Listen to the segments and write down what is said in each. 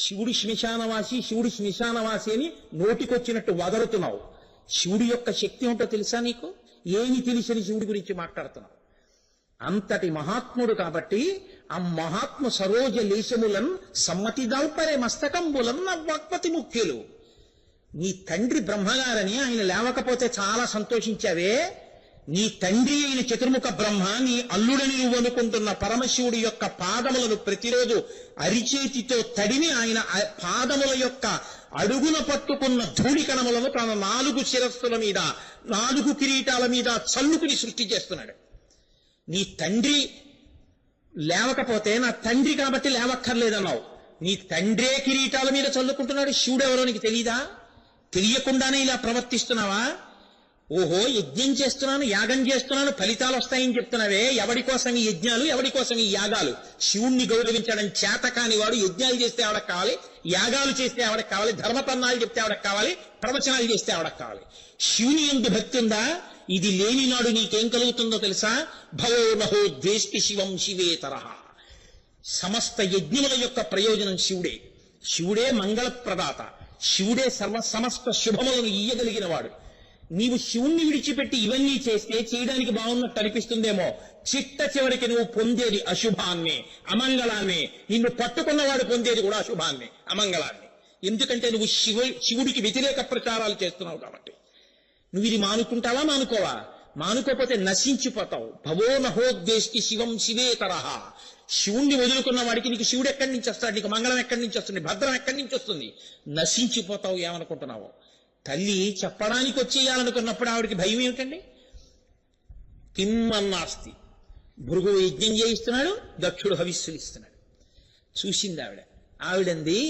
శివుడు శ్మశానవాసి, శివుడు శ్మశానవాసి అని నోటికొచ్చినట్టు వదలుతున్నావు. శివుడి యొక్క శక్తి ఏంటో తెలుసా నీకు? ఏమి తెలిసని శివుడి గురించి మాట్లాడుతున్నావు? అంతటి మహాత్ముడు కాబట్టి ఆ మహాత్మ సరోజ లేశములన్ సమ్మతి దల్పరే మస్తకంబులన్ నవ్వక్పతి ముఖ్యులు. నీ తండ్రి బ్రహ్మగారని ఆయన లేవకపోతే చాలా సంతోషించావే. నీ తండ్రి అయిన చతుర్ముఖ బ్రహ్మ నీ అల్లుడని నువ్వు అనుకుంటున్న పరమశివుడి యొక్క పాదములను ప్రతిరోజు అరిచేతితో తడిమి ఆయన పాదముల యొక్క అడుగున పట్టుకున్న ధూళి కణములను తన 4 శిరస్సుల మీద 4 కిరీటాల మీద చల్లుకుని సృష్టి చేస్తున్నాడు. నీ తండ్రి లేవకపోతే నా తండ్రి కాబట్టి లేవక్కర్లేదన్నావు. నీ తండ్రే కిరీటాల మీద చల్లుకుంటున్నాడు. శివుడెవరో నీకు తెలీదా? తెలియకుండానే ఇలా ప్రవర్తిస్తున్నావా? ఓహో, యజ్ఞం చేస్తున్నాను, యాగం చేస్తున్నాను, ఫలితాలు వస్తాయని చెప్తున్నావే. ఎవడి కోసం ఈ యజ్ఞాలు, ఎవడి కోసం ఈ యాగాలు? శివుణ్ణి గౌరవించడం చేత కాని వాడు యజ్ఞాలు చేస్తే ఆవిడకు కావాలి, యాగాలు చేస్తే ఆవిడకు కావాలి, ధర్మపన్నాలు చెప్తే ఆవిడకు కావాలి, ప్రవచనాలు చేస్తే ఆవిడకు కావాలి. శివుని ఎందు భక్తి ఉందా? ఇది లేని నాడు నీకేం కలుగుతుందో తెలుసా? భవో నహో ద్వేష్టి శివం శివేతరః. సమస్త యజ్ఞముల యొక్క ప్రయోజనం శివుడే. శివుడే మంగళ ప్రదాత. శివుడే సమస్త శుభములను ఇయ్యగలిగిన వాడు. నీవు శివుణ్ణి విడిచిపెట్టి ఇవన్నీ చేస్తే చేయడానికి బాగున్నట్టు అనిపిస్తుందేమో. చిట్ట చివరికి నువ్వు పొందేది అశుభాన్నే, అమంగళాన్నే. నిన్ను పట్టుకున్నవాడు పొందేది కూడా అశుభాన్నే, అమంగళాన్ని. ఎందుకంటే నువ్వు శివుడికి వ్యతిరేక ప్రచారాలు చేస్తున్నావు కాబట్టి. నువ్వు ఇది మానుకుంటావా? మానుకోవా? మానుకోకపోతే నశించిపోతావు. భవో నహోద్దేష్టి శివం శివేతరః. శివుణ్ణి వదులుకున్న వాడికి నీకు శివుడు ఎక్కడి నుంచి వస్తాడు? నీకు మంగళం ఎక్కడి నుంచి వస్తుంది? భద్రం ఎక్కడి నుంచి వస్తుంది? నశించిపోతావు. ఏమనుకుంటున్నావు? తల్లి చెప్పడానికి వచ్చేయాలనుకున్నప్పుడు ఆవిడికి భయం ఏమిటండి? కిమ్మన్నాస్తి. భృగువు యజ్ఞం చేయిస్తున్నాడు, దక్షుడు హవిస్సులు ఇస్తున్నాడు. చూసింది ఆవిడంది,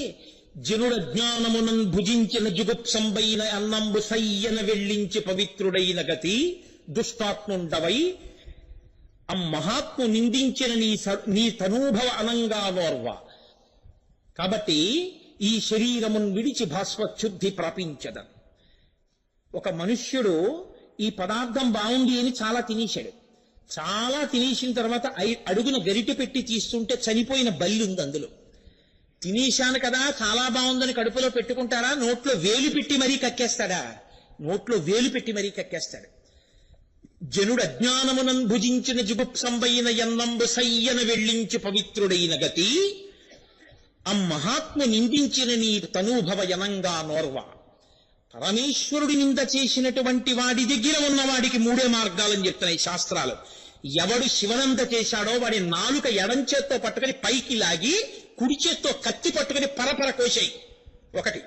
జనుడ జ్ఞానమునం భుజించిన జుగుప్సంబైన అన్నంబు సయ్యన వెళ్ళించి పవిత్రుడైన గతి దుష్టాత్ముండవై మహాత్ము నిందించిన నీ తనూభవ అనంగా నోర్వ. కాబట్టి ఈ శరీరమును విడిచి భాస్వచ్ఛుద్ధి ప్రాపించద. ఒక మనుష్యుడు ఈ పదార్థం బాగుంది అని చాలా తినేశాడు. చాలా తినేసిన తర్వాత అడుగున గరిటె పెట్టి తీస్తుంటే చనిపోయిన బల్లి ఉంది అందులో. తినేశాను కదా, చాలా బాగుందని కడుపులో పెట్టుకుంటారా? నోట్లో వేలు పెట్టి మరీ కక్కేస్తాడా? నోట్లో వేలు పెట్టి మరీ కక్కేస్తాడు. జనుడు అజ్ఞానమునం భుజించిన జుగుప్సంబైన ఎన్నంబు సయ్యన వెళ్ళించి పవిత్రుడైన గతి మహాత్ము నిందించిన నీ తనూభవ యనంగా నోర్వ. పరమేశ్వరుడి నింద చేసినటువంటి వాడి దగ్గర ఉన్నవాడికి 3 మార్గాలని చెప్తున్నాయి శాస్త్రాలు. ఎవడు శివనంద చేశాడో వాడి నాలుక ఎడం చేత్తో పట్టుకుని పైకి లాగి కుడి చేత్తో కత్తి పట్టుకుని పరపర కోసేయి. 1.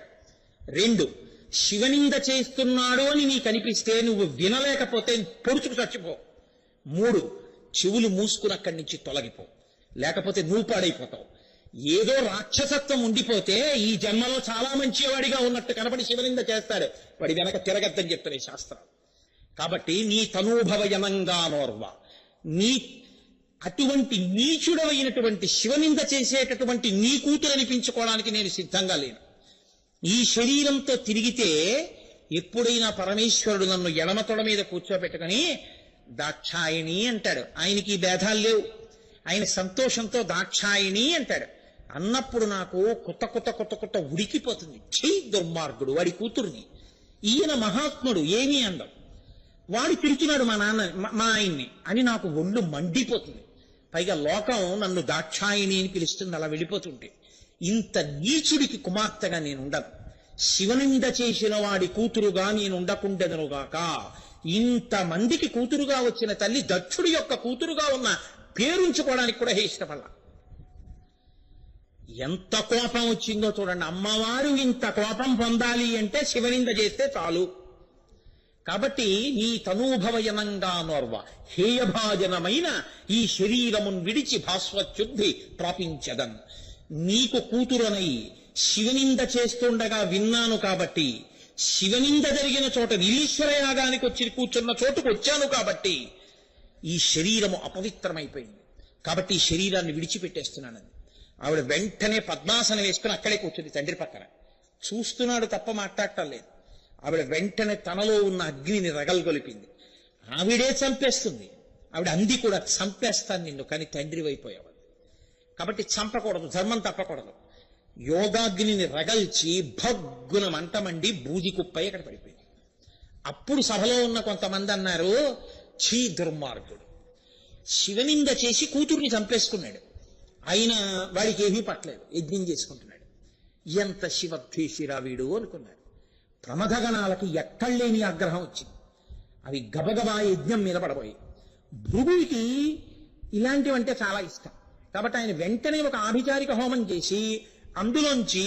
2, శివనింద చేస్తున్నాడు అని నీకు అనిపిస్తే నువ్వు వినలేకపోతే పొడుచుకు చచ్చిపో. 3, చెవులు మూసుకుని అక్కడి నుంచి తొలగిపో, లేకపోతే నువ్వు పాడైపోతావు. ఏదో రాక్షసత్వం ఉండిపోతే ఈ జన్మలో చాలా మంచివాడిగా ఉన్నట్టు కనపడి శివనింద చేస్తాడు, వాడి వెనక తిరగద్దని చెప్తాయి శాస్త్రం. కాబట్టి నీ తనూభవయనంగా నోర్వ. నీ అటువంటి నీచుడమైనటువంటి శివనింద చేసేటటువంటి నీ కూతురు అనిపించుకోవడానికి నేను సిద్ధంగా లేను. ఈ శరీరంతో తిరిగితే ఎప్పుడైనా పరమేశ్వరుడు నన్ను ఎడమ తొడ మీద కూర్చోబెట్టుకుని దాక్షాయిణి అంటాడు. ఆయనకి భేదాలు లేవు. ఆయన సంతోషంతో దాక్షాయిణి అంటాడు. అన్నప్పుడు నాకు కొత్త ఉడికిపోతుంది. ఛీ, దుర్మార్గుడు, వాడి కూతుర్ని. ఈయన మహాత్ముడు, ఏమీ అందం. వాడు తిరుగుతున్నాడు మా ఆయన్ని అని నాకు ఒళ్ళు మండిపోతుంది. పైగా లోకం నన్ను దాక్షాయిణి అని పిలుస్తుంది అలా వెళ్ళిపోతుంటే. ఇంత నీచుడికి కుమార్తెగా నేను ఉండను. శివనింద చేసిన వాడి కూతురుగా నేను ఉండకుండెదనుగాక. ఇంతమందికి కూతురుగా వచ్చిన తల్లి దక్షుడి యొక్క కూతురుగా ఉన్న పేరుంచుకోవడానికి కూడా ఇష్టపడ. ఎంత కోపం వచ్చిందో చూడండి. అమ్మవారు ఇంత కోపం పొందాలి అంటే శివనింద చేస్తే చాలు. కాబట్టి నీ తనూభవయనంగా నోర్వ. హేయభాజనమైన ఈ శరీరమును విడిచి భాస్వచ్ఛుద్ధి ప్రాపించదన్. నీకు కూతురనై శివనింద చేస్తుండగా విన్నాను కాబట్టి, శివనింద జరిగిన చోట నీలీశ్వర యాగానికి వచ్చి కూర్చున్న చోటుకు వచ్చాను కాబట్టి ఈ శరీరము అపవిత్రమైపోయింది. కాబట్టి ఈ శరీరాన్ని విడిచిపెట్టేస్తున్నానని ఆవిడ వెంటనే పద్మాసనం వేసుకుని అక్కడే కూర్చుంది తండ్రి పక్కన. చూస్తున్నాడు తప్ప మాట్లాడటం లేదు. ఆవిడ వెంటనే తనలో ఉన్న అగ్నిని రగల్గొలిపింది. ఆవిడే చంపేస్తుంది. ఆవిడ అంది కూడా, చంపేస్తాను నిన్ను, కానీ తండ్రి అయిపోయావు. కాబట్టి చంపకూడదు, ధర్మం తప్పకూడదు. యోగాగ్నిని రగల్చి భగ్గున మంటమండి బూది కుప్పై అక్కడ పడిపోయింది. అప్పుడు సభలో ఉన్న కొంతమంది అన్నారు, ఛీ దుర్మార్గుడు, శివనింద చేసి కూతుర్ని చంపేసుకున్నాడు, అయినా వాడికి ఏమీ పట్టలేదు, యజ్ఞం చేసుకుంటున్నాడు, ఎంత శివద్వేషిరా వీడు అనుకున్నాడు. ప్రమథగణాలకి ఎక్కడలేని ఆగ్రహం వచ్చింది. అవి గబగబా యజ్ఞం మీద పడబోయి. భృగుడికి ఇలాంటివంటే చాలా ఇష్టం కాబట్టి ఆయన వెంటనే ఒక ఆభిచారిక హోమం చేసి అందులోంచి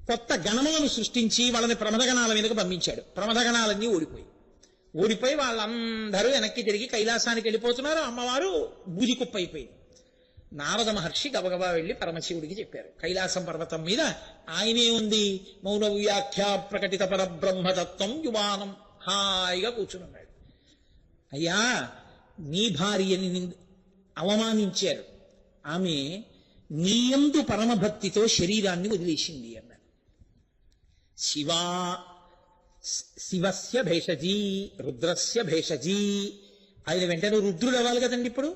కొత్త గణములను సృష్టించి వాళ్ళని ప్రమథగణాల మీదకు పంపించాడు. ప్రమథగణాలన్నీ ఓడిపోయి వాళ్ళందరూ వెనక్కి తిరిగి కైలాసానికి వెళ్ళిపోతున్నారు. అమ్మవారు బూది కుప్ప అయిపోయింది. నారద మహర్షి గబగబా వెళ్లి పరమశివుడికి చెప్పారు. కైలాసం పర్వతం మీద ఆయనే ఉంది, మౌన వ్యాఖ్య ప్రకటిత పరబ్రహ్మతత్వం యువానం, హాయిగా కూర్చున్నాడు. అయ్యా, నీ భార్యని అవమానించారు, ఆమె నీయందు పరమభక్తితో శరీరాన్ని వదిలేసింది అన్నారు. శివస్య భేషజీ రుద్రస్య భేషజీ, ఆయన వెంటనే రుద్రుడు అవ్వాలి కదండి ఇప్పుడు.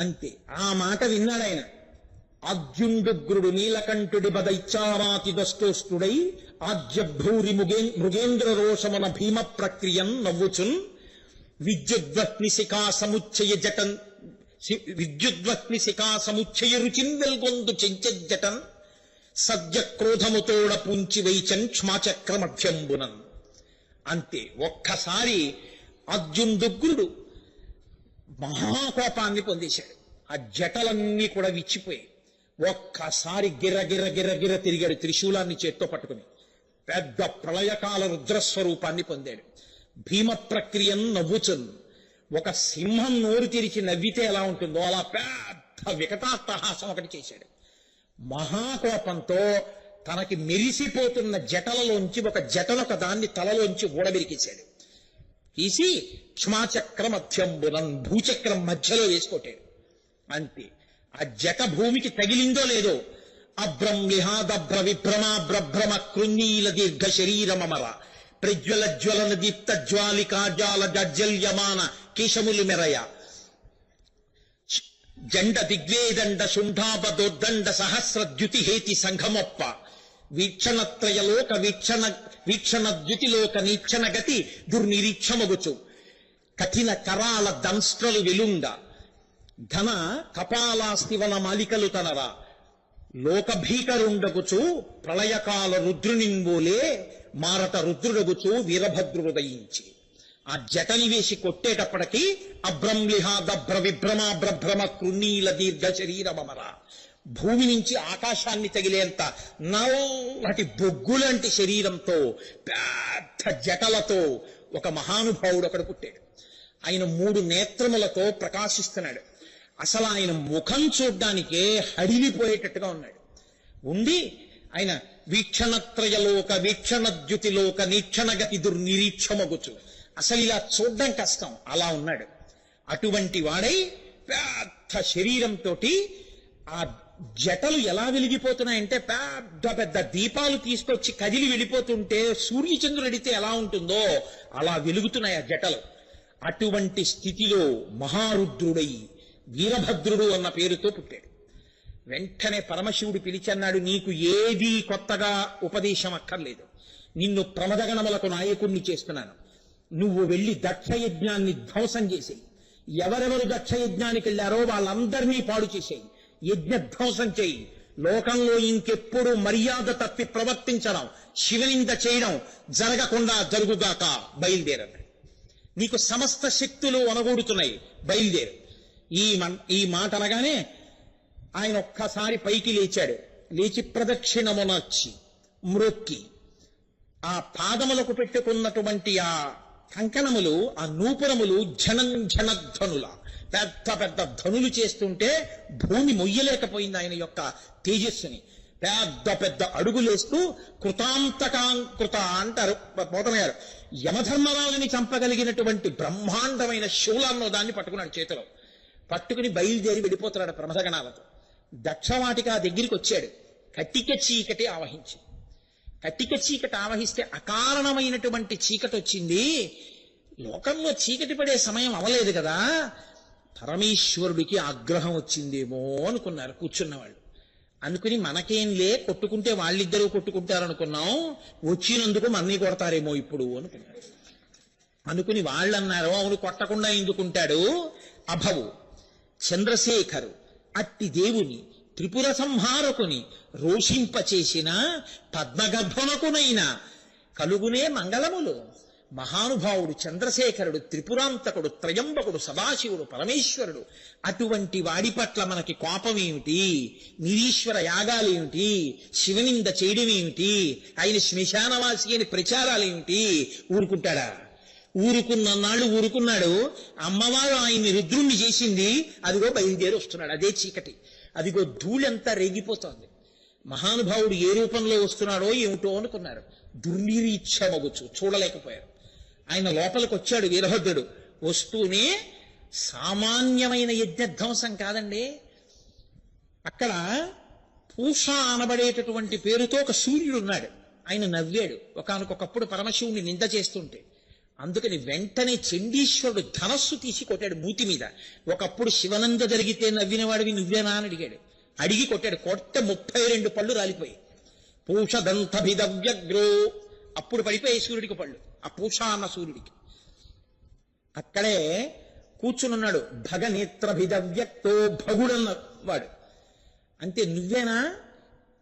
అంతే, ఆ మాట విన్నాడు ఆయన. ఆద్యుండుగ్రుడు నీలకంఠుడి బదైచ్చామాతి దష్టోష్టుడై ఆజ్యభ్రూరి మృగేంద్ర రోషమన భీమ ప్రక్రియన్ నవ్వుచున్ విద్యుద్వహ్ని శిఖా సముచ్చయ రుచిన్ వెల్గొందు చెంచజటన్ సద్య క్రోధముతోడ పుంచి వైచన్ క్ష్మాచక్ర మధ్యంబునన్. అంతే, ఒక్కసారి అర్జునుడుగ్రుడు మహాకోపాన్ని పొందేశాడు. ఆ జటలన్నీ కూడా విచ్చిపోయాయి. ఒక్కసారి గిర తిరిగాడు, త్రిశూలాన్ని చేత్తో పట్టుకుని పెద్ద ప్రళయకాల రుద్రస్వరూపాన్ని పొందాడు. భీమ ప్రక్రియను నవ్వుచున్, ఒక సింహం నోరు తెరిచి నవ్వితే ఎలా ఉంటుందో అలా పెద్ద వికటాట్టహాసం ఒకటి చేశాడు. మహాకోపంతో తనకి మెరిసిపోతున్న జటలలోంచి ఒక జటనొక దాన్ని తలలోంచి ఊడబెరికేశాడు. తీసి క్షమాచక్ర మధ్యంబునం, భూచక్రం మధ్యలో వేసుకోటాడు. అంతే, ఆ జట భూమికి తగిలిందో లేదో అభ్రంలిహాదభ్ర విభ్రమాభ్రభ్రమ కృణీల దీర్ఘ శరీరమమర ప్రజ్వల జ్వలన దీప్త జ్వాలికాజాల జజ్జల్యమాన కేశములు మెరయ జండ దిగ్వేదండ శుంఠాపదోద్దండ సహస్రద్యుతి హేతి సంఘమొప్ప వీక్షణత్రయలోక వీక్షణ ద్యుతిలోక నీక్షణ గతి దుర్నిరీక్షమగుచు కఠిన కరాల దంస్ట్రలు వెలుండ ఘన కపాలాస్తివన మాలికలు తనరా లోకభీకరుండగుచు ప్రళయకాల రుద్రునింబోలే మారట రుద్రుడగుచు వీరభద్రుడయించి. ఆ జటని వేసి కొట్టేటప్పటికీ అభ్రంలిహాదభ్ర విభ్రమాభ్రభ్రమ కృణీల దీర్ఘ శరీరమర, భూమి నుంచి ఆకాశాన్ని తగిలేంత నల్లటి బొగ్గులాంటి శరీరంతో పెద్ద జటలతో ఒక మహానుభావుడు అక్కడ పుట్టాడు. ఆయన 3 నేత్రములతో ప్రకాశిస్తున్నాడు. అసలు ఆయన ముఖం చూడ్డానికే హడిలిపోయేటట్టుగా ఉన్నాడు. ఉండి ఆయన వీక్షణత్రయలోక వీక్షణద్యుతిలోక నీక్షణగతి దుర్నిరీక్షమగుచు, అసలు ఇలా చూడ్డం కష్టం, అలా ఉన్నాడు. అటువంటి వాడై పెద్ద శరీరంతో ఆ జటలు ఎలా వెలిగిపోతున్నాయంటే పెద్ద పెద్ద దీపాలు తీసుకొచ్చి కదిలి వెళ్ళిపోతుంటే సూర్యచంద్రుడితే ఎలా ఉంటుందో అలా వెలుగుతున్నాయి ఆ జటలు. అటువంటి స్థితిలో మహారుద్రుడై వీరభద్రుడు అన్న పేరుతో పుట్టాడు. వెంటనే పరమశివుడు పిలిచన్నాడు, నీకు ఏదీ కొత్తగా ఉపదేశం అక్కర్లేదు, నిన్ను ప్రమదగణములకు నాయకుణ్ణి చేస్తున్నాను, నువ్వు వెళ్లి దక్షయజ్ఞాన్ని ధ్వంసం చేసేయి, ఎవరెవరు దక్షయజ్ఞానికి వెళ్ళారో వాళ్ళందరినీ పాడు చేసేయి, యజ్ఞ ధ్వంసం చేయి, లోకంలో ఇంకెప్పుడు మర్యాద తప్పి ప్రవర్తించడం, శివనింద చేయడం జరగకుండా జరుగుగాక, బయలుదేరన్నాడు. నీకు సమస్త శక్తులు వనగూడుతున్నాయి, బయలుదేరు. ఈ మాట అనగానే ఆయన ఒక్కసారి పైకి లేచాడు. లేచి ప్రదక్షిణమునర్చి మ్రొక్కి ఆ పాదములకు పెట్టుకున్నటువంటి ఆ కంకణములు, ఆ నూపురములు ఝనధ్వనుల పెద్ద పెద్ద ధనులు చేస్తుంటే భూమి మొయ్యలేకపోయింది ఆయన యొక్క తేజస్సుని. పెద్ద పెద్ద అడుగులేస్తూ కృతాంతకాంకృత అంటారు పోతన గారు, యమధర్మరాజుని చంపగలిగినటువంటి బ్రహ్మాండమైన శూలాన్నో దాన్ని పట్టుకున్నాడు చేతిలో. పట్టుకుని బయలుదేరి వెళ్ళిపోతున్నాడు ప్రమథగణాలతో. దక్షవాటిక దగ్గరికి వచ్చాడు. కటిక చీకటి ఆవహించి, కటిక చీకటి ఆవహిస్తే అకారణమైనటువంటి చీకటి వచ్చింది. లోకంలో చీకటి పడే సమయం అవలేదు కదా, పరమేశ్వరుడికి ఆగ్రహం వచ్చిందేమో అనుకున్నారు కూర్చున్నవాళ్ళు. అనుకుని మనకేంలే కొట్టుకుంటే వాళ్ళిద్దరూ కొట్టుకుంటారు అనుకున్నాం, వచ్చినందుకు మన్నీ కొడతారేమో ఇప్పుడు అనుకున్నాడు. అనుకుని వాళ్ళన్నారు, అవును కొట్టకుండా ఎందుకుంటాడు, అభవు చంద్రశేఖరు అట్టి దేవుని త్రిపుర సంహారకుని రోషింపచేసిన పద్మగర్భనకునైనా కలుగునే మంగళములు. మహానుభావుడు చంద్రశేఖరుడు, త్రిపురాంతకుడు, త్రయంబకుడు, సదాశివుడు, పరమేశ్వరుడు. అటువంటి వాడి పట్ల మనకి కోపమేమిటి, నిరీశ్వర యాగాలేమిటి, శివనింద చేయడమేమిటి, ఆయన శ్మశానవాసి అని ప్రచారాలేమిటి? ఊరుకుంటాడా? ఊరుకున్నాళ్ళు ఊరుకున్నాడు. అమ్మవారు ఆయన్ని రుద్రుణ్ణి చేసింది, అదిగో బయలుదేరి వస్తున్నాడు. అదే చీకటి, అదిగో ధూళంతా రేగిపోతోంది. మహానుభావుడు ఏ రూపంలో వస్తున్నాడో ఏమిటో అనుకున్నారు. దుర్నిరీచ్ఛమగుచు చూడలేకపోయారు. ఆయన లోపలికి వచ్చాడు వీరభద్రుడు. వస్తూనే సామాన్యమైన యజ్ఞధ్వంసం కాదండి. అక్కడ పూష అనబడేటటువంటి పేరుతో ఒక సూర్యుడు ఉన్నాడు. ఆయన నవ్వాడు ఒకానొకప్పుడు పరమశివుని నింద చేస్తుంటే. అందుకని వెంటనే చండీశ్వరుడు ధనస్సు తీసి కొట్టాడు మూతి మీద. ఒకప్పుడు శివనంద జరిగితే నవ్విన వాడివి నువ్వేనా అని అడిగాడు. అడిగి కొట్టాడు. కొట్ట 32 పళ్ళు రాలిపోయి. పూషదంతభిదవ్యగ్రో, అప్పుడు పడిపోయి సూర్యుడికి పళ్ళు, ఆ పూష అన్న సూర్యుడికి. అక్కడే కూర్చునున్నాడు భగనేత్రభిదవ్యక్తో, భగుడన్న వాడు. అంతే, నువ్వేనా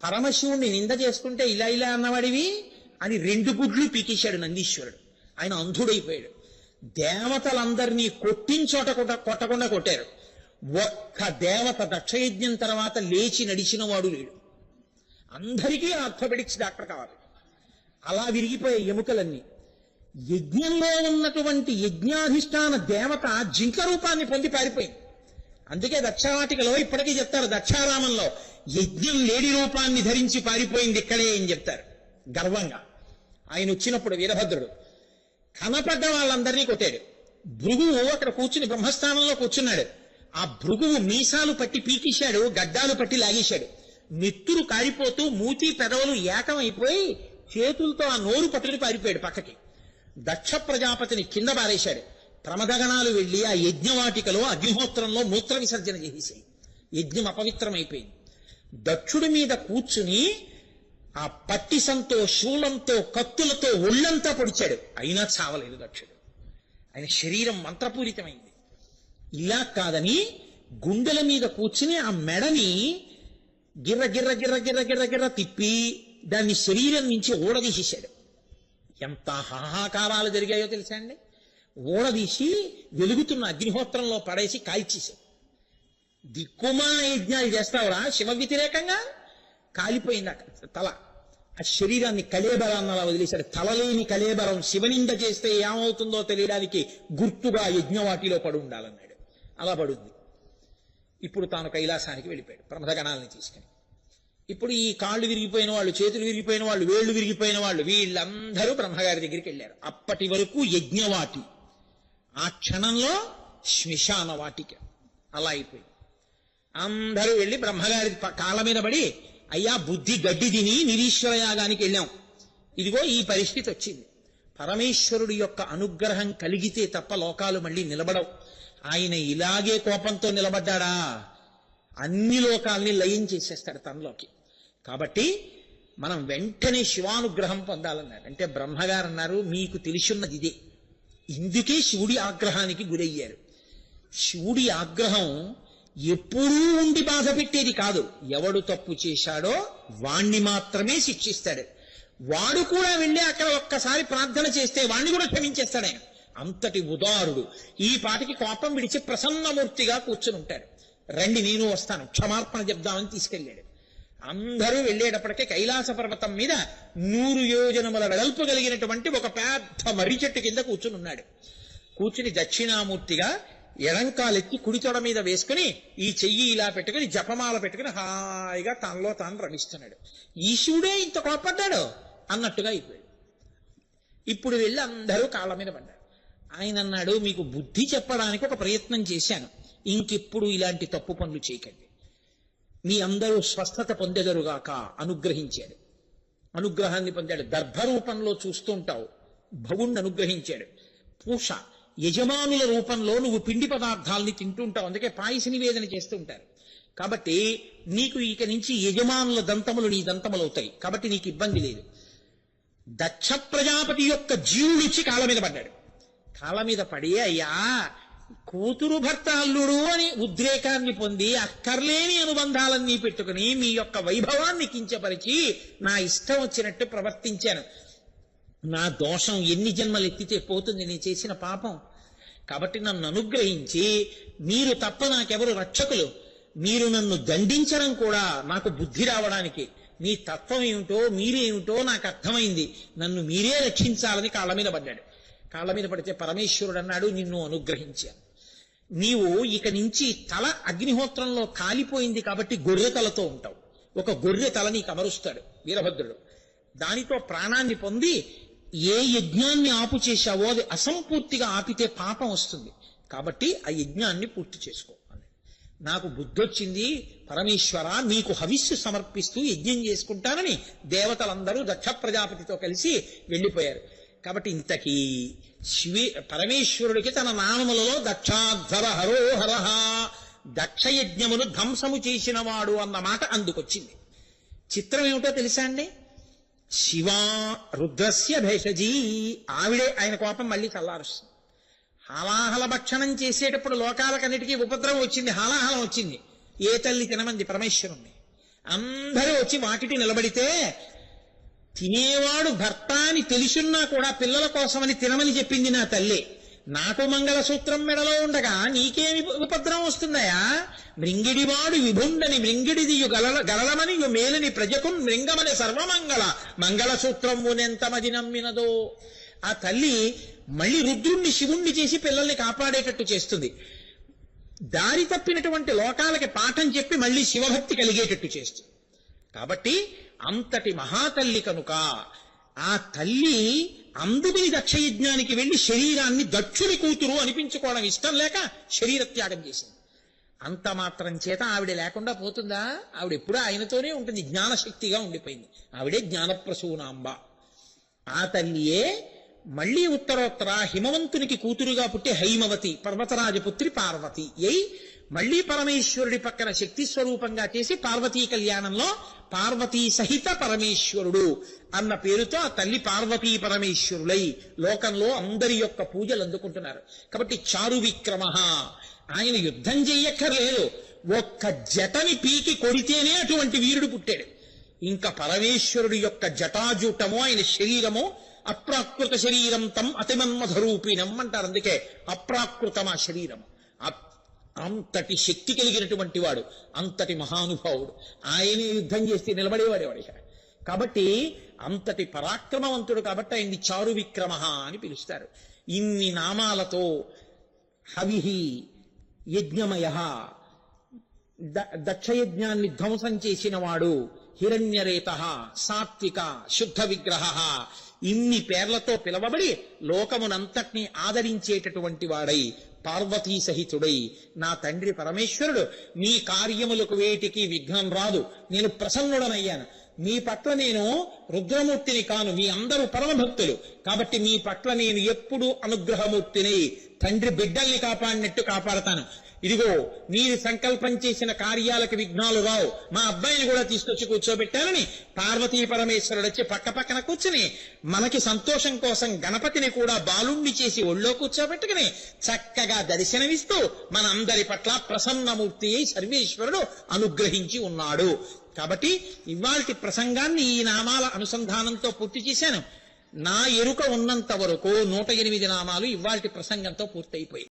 పరమశివుణ్ణి నింద చేసుకుంటే ఇలా ఇలా అన్నవాడివి అని 2 గుడ్లు పీకేశాడు నందీశ్వరుడు. ఆయన అంధుడైపోయాడు. దేవతలందరినీ కొట్టించోట కొట్టకుండా కొట్టారు. ఒక్క దేవత దక్షయజ్ఞం తర్వాత లేచి నడిచిన వాడు లేడు. అందరికీ ఆర్థోపెడిక్స్ డాక్టర్ కావాలి. అలా విరిగిపోయే ఎముకలన్నీ. యజ్ఞంలో ఉన్నటువంటి యజ్ఞాధిష్టాన దేవత జింక రూపాన్ని పొంది పారిపోయింది. అందుకే దక్షవాటికలో ఇప్పటికీ చెప్తారు, దక్షారామంలో యజ్ఞం లేడి రూపాన్ని ధరించి పారిపోయింది ఇక్కడే అని చెప్తారు గర్వంగా. ఆయన వచ్చినప్పుడు వీరభద్రుడు కనపడ్డ వాళ్ళందరినీ కొట్టాడు. భృగువు అక్కడ కూర్చుని బ్రహ్మస్థానంలో కూర్చున్నాడు. ఆ భృగువు మీసాలు పట్టి పీకిశాడు, గడ్డాలు పట్టి లాగేశాడు. నెత్తురు కారిపోతూ మూతి పెదవులు ఏకమైపోయి చేతులతో ఆ నోరు పట్టుకుని పారిపోయాడు పక్కకి. దక్ష ప్రజాపతిని కింద పారేశాడు. ప్రమదగణాలు వెళ్లి ఆ యజ్ఞవాటికలో అగ్నిహోత్రంలో మూత్ర విసర్జన చేసేసాయి. యజ్ఞం అపవిత్రమైపోయింది. దక్షుడి మీద కూర్చుని ఆ పట్టిసంతో, శూలంతో, కత్తులతో ఒళ్ళంతా పొడిచాడు. అయినా చావలేదు దక్షుడు. ఆయన శరీరం మంత్రపూరితమైంది. ఇలా కాదని గుండెల మీద కూర్చుని ఆ మెడని గిర్ర గిర్ర గిర్ర గిర్ర గిర్ర గిర్ర తిప్పి దాన్ని శరీరం నుంచి ఊడదీసేశాడు. ఎంత హాహాకారాలు జరిగాయో తెలుసా అండి. ఊడదీసి వెలుగుతున్న అగ్నిహోత్రంలో పడేసి కాల్చేశాడు. దిక్కుమాల యజ్ఞాలు చేస్తావురా శివ వ్యతిరేకంగా? కాలిపోయింది తల. ఆ శరీరాన్ని కళేబరాన్ని అలా వదిలేశాడు. తలలేని కళేబరం శివనింద చేస్తే ఏమవుతుందో తెలియడానికి గుర్తుగా యజ్ఞవాటిలో పడి ఉండాలన్నాడు. అలా పడుంది. ఇప్పుడు తాను కైలాసానికి వెళ్ళిపోయాడు ప్రమథగణాలని తీసుకుని. ఇప్పుడు ఈ కాళ్ళు విరిగిపోయిన వాళ్ళు, చేతులు విరిగిపోయిన వాళ్ళు, వేళ్లు విరిగిపోయిన వాళ్ళు, వీళ్ళందరూ బ్రహ్మగారి దగ్గరికి వెళ్ళారు. అప్పటి వరకు యజ్ఞవాటి, ఆ క్షణంలో శ్మశాన వాటిక. అలా అయిపోయింది. అందరూ వెళ్ళి బ్రహ్మగారి కాళ్ళ మీద పడి, అయ్యా బుద్ధి గడ్డి తిని నిరీశ్వర యాగానికి వెళ్ళాం, ఇదిగో ఈ పరిస్థితి వచ్చింది. పరమేశ్వరుడి యొక్క అనుగ్రహం కలిగితే తప్ప లోకాలు మళ్ళీ నిలబడవు. ఆయన ఇలాగే కోపంతో నిలబడ్డాడా, అన్ని లోకాల్ని లయం చేసేస్తాడు తనలోకి. కాబట్టి మనం వెంటనే శివానుగ్రహం పొందాలన్నారు. అంటే బ్రహ్మగారు అన్నారు, మీకు తెలిసిన్నది ఇదే, ఇందుకే శివుడి ఆగ్రహానికి గురయ్యారు. శివుడి ఆగ్రహం ఎప్పుడూ ఉండి బాధ పెట్టేది కాదు. ఎవడు తప్పు చేశాడో వాణ్ణి మాత్రమే శిక్షిస్తాడు. వాడు కూడా వెళ్ళి అక్కడ ఒక్కసారి ప్రార్థన చేస్తే వాణ్ణి కూడా క్షమించేస్తాడు ఆయన. అంతటి ఉదారుడు. ఈ పాటికి కోపం విడిచి ప్రసన్నమూర్తిగా కూర్చుని ఉంటాడు. రండి నేను వస్తాను, క్షమార్పణ చెప్దామని తీసుకెళ్ళాడు. అందరూ వెళ్ళేటప్పటికే కైలాస పర్వతం మీద 100 యోజనముల వెడల్పు కలిగినటువంటి ఒక పెద్ద మర్రి చెట్టు కింద కూర్చుని ఉన్నాడు. కూర్చుని దక్షిణామూర్తిగా ఎడంకాలెత్తి కుడి తొడ మీద వేసుకుని ఈ చెయ్యి ఇలా పెట్టుకుని జపమాల పెట్టుకుని హాయిగా తనలో తాను రమిస్తున్నాడు. ఈశుడే ఇంత కోపడ్డాడు అన్నట్టుగా అయిపోయాడు. ఇప్పుడు వెళ్ళి అందరూ కాళ్ళ మీద పడ్డారు. ఆయన అన్నాడు, మీకు బుద్ధి చెప్పడానికి ఒక ప్రయత్నం చేశాను, ఇంకెప్పుడు ఇలాంటి తప్పు పనులు చేయకండి, మీ అందరూ స్వస్థత పొందెదరుగాక అనుగ్రహించాడు. అనుగ్రహాన్ని పొందాడు. దర్భరూపంలో చూస్తుంటావు, భవుణ్ణి అనుగ్రహించాడు. పూష యజమానుల రూపంలో నువ్వు పిండి పదార్థాలని తింటుంటావు, అందుకే పాయస నివేదన చేస్తూ ఉంటారు. కాబట్టి నీకు ఇక నుంచి యజమానుల దంతములు నీ దంతములు అవుతాయి. కాబట్టి నీకు ఇబ్బంది లేదు. దక్ష ప్రజాపతి యొక్క జీవుడిచ్చి కాళ్ళ మీద పడ్డాడు. కాళ్ళ మీద పడి, అయ్యా కూతురు భర్త అల్లుడు అని ఉద్రేకాన్ని పొంది అక్కర్లేని అనుబంధాలన్నీ పెట్టుకుని మీ యొక్క వైభవాన్ని కించపరిచి నా ఇష్టం వచ్చినట్టు ప్రవర్తించాను. నా దోషం ఎన్ని జన్మలు ఎత్తితే పోతుంది, నేను చేసిన పాపం. కాబట్టి నన్ను అనుగ్రహించి, మీరు తప్ప నాకెవరు రక్షకులు, మీరు నన్ను దండించడం కూడా నాకు బుద్ధి రావడానికి, మీ తత్వం ఏమిటో మీరేమిటో నాకు అర్థమైంది, నన్ను మీరే రక్షించాలని కాళ్ళ మీద పడ్డాడు. కాళ్ళ మీద పడితే పరమేశ్వరుడు అన్నాడు, నిన్ను అనుగ్రహించాను. నీవు ఇక నుంచి తల అగ్నిహోత్రంలో కాలిపోయింది కాబట్టి గొర్రె తలతో ఉంటావు. ఒక గొర్రె తల నీకు అమరుస్తాడు వీరభద్రుడు. దానితో ప్రాణాన్ని పొంది ఏ యజ్ఞాన్ని ఆపు చేశావో అది అసంపూర్తిగా ఆపితే పాపం వస్తుంది. కాబట్టి ఆ యజ్ఞాన్ని పూర్తి చేసుకో. నాకు బుద్ధొచ్చింది పరమేశ్వర, నీకు హవిస్సు సమర్పిస్తూ యజ్ఞం చేసుకుంటానని దేవతలందరూ దక్ష ప్రజాపతితో కలిసి వెళ్ళిపోయారు. కాబట్టి ఇంతకీ పరమేశ్వరుడికి తన నామములలో దక్షాధ్వర హరోహర, దక్షయజ్ఞమును ధ్వంసము చేసిన వాడు అన్న మాట అందుకొచ్చింది. చిత్రం ఏమిటో తెలుసా అండి? శివా రుద్రస్య భేషజీ, ఆవిడే ఆయన కోపం మళ్ళీ చల్లారుస్తుంది. హాలాహల భక్షణం చేసేటప్పుడు లోకాలకన్నిటికీ ఉపద్రవం వచ్చింది, హాలాహలం వచ్చింది. ఏ తల్లి తినమంది పరమేశ్వరుణ్ణి? అందరూ వచ్చి వాకిటి నిలబడితే తినేవాడు భర్త అని తెలుసున్నా కూడా పిల్లల కోసమని తినమని చెప్పింది నా తల్లి. నాకు మంగళసూత్రం మెడలో ఉండగా నీకేమి ఉపద్రవం వస్తుందయా? మృంగిడివాడు విభుండని మృంగిడిదియు గలలమని మేలని ప్రజకు మృంగమని సర్వమంగళ మంగళసూత్రమునెంతమది నమ్మినదో. ఆ తల్లి మళ్ళీ రుద్రుణ్ణి శివుణ్ణి చేసి పిల్లల్ని కాపాడేటట్టు చేస్తుంది. దారి తప్పినటువంటి లోకాలకి పాఠం చెప్పి మళ్ళీ శివభక్తి కలిగేటట్టు చేస్తుంది. కాబట్టి అంతటి మహాతల్లి కనుక ఆ తల్లి అందుకుని దక్షయజ్ఞానికి వెళ్లి శరీరాన్ని దక్షుని కూతురు అనిపించుకోవడం ఇష్టం లేక శరీర త్యాగం చేసింది. అంత మాత్రం చేత ఆవిడ లేకుండా పోతుందా? ఆవిడ ఎప్పుడూ ఆయనతోనే ఉంటుంది, జ్ఞానశక్తిగా ఉండిపోయింది. ఆవిడే జ్ఞానప్రసూనాంబ. ఆ తల్లియే మళ్లీ ఉత్తరోత్తర హిమవంతునికి కూతురుగా పుట్టి హైమవతి, పర్వతరాజపుత్రి పార్వతి అయి మళ్లీ పరమేశ్వరుడి పక్కన శక్తి స్వరూపంగా చేసి పార్వతీ కళ్యాణంలో పార్వతీ సహిత పరమేశ్వరుడు అన్న పేరుతో ఆ తల్లి పార్వతీ పరమేశ్వరులై లోకంలో అందరి యొక్క పూజలు అందుకుంటున్నారు. కాబట్టి చారు విక్రమ, ఆయన యుద్ధం చెయ్యక్కర్లేదు, ఒక్క జటని పీకి కొడితేనే అటువంటి వీరుడు పుట్టాడు. ఇంకా పరమేశ్వరుడి యొక్క జటాజూటము, ఆయన శరీరము అప్రాకృత శరీరం తం అతిమన్మధరూపిణం అంటారు. అందుకే అప్రాకృతం ఆ శరీరము. అంతటి శక్తి కలిగినటువంటి వాడు, అంతటి మహానుభావుడు. ఆయనే యుద్ధం చేస్తే నిలబడేవాడేవాడు. కాబట్టి అంతటి పరాక్రమవంతుడు కాబట్టి ఆయన్ని చారు విక్రమ అని పిలుస్తారు. ఇన్ని నామాలతో హవిహి యజ్ఞమయ, దక్షయజ్ఞాన్ని ధ్వంసం చేసిన వాడు, హిరణ్యరేత, సాత్విక, శుద్ధ విగ్రహ, ఇన్ని పేర్లతో పిలవబడి లోకమునంతటినీ ఆదరించేటటువంటి వాడై పార్వతీ సహితుడై నా తండ్రి పరమేశ్వరుడు మీ కార్యములకు వేటికి విఘ్నం రాదు, నేను ప్రసన్నుడనయ్యాను. మీ పట్ల నేను రుద్రమూర్తిని కాను, మీ అందరూ పరమభక్తులు కాబట్టి మీ పట్ల నేను ఎప్పుడూ అనుగ్రహమూర్తిని, తండ్రి బిడ్డల్ని కాపాడినట్టు కాపాడతాను. ఇదిగో మీరు సంకల్పం చేసిన కార్యాలకు విఘ్నాలు రావు, మా అబ్బాయిని కూడా తీసుకొచ్చి కూర్చోబెట్టానని పార్వతీ పరమేశ్వరుడు వచ్చి పక్క పక్కన కూర్చుని మనకి సంతోషం కోసం గణపతిని కూడా బాలుణ్ణి చేసి ఒళ్ళో కూర్చోబెట్టుకుని చక్కగా దర్శనమిస్తూ మనందరి పట్ల ప్రసన్నమూర్తి అయి సర్వేశ్వరుడు అనుగ్రహించి ఉన్నాడు. కాబట్టి ఇవాల్టి ప్రసంగాన్ని ఈ నామాల అనుసంధానంతో పూర్తి చేశాను. నా ఎరుక ఉన్నంత వరకు 108 నామాలు ఇవాల్టి ప్రసంగంతో పూర్తయిపోయాయి.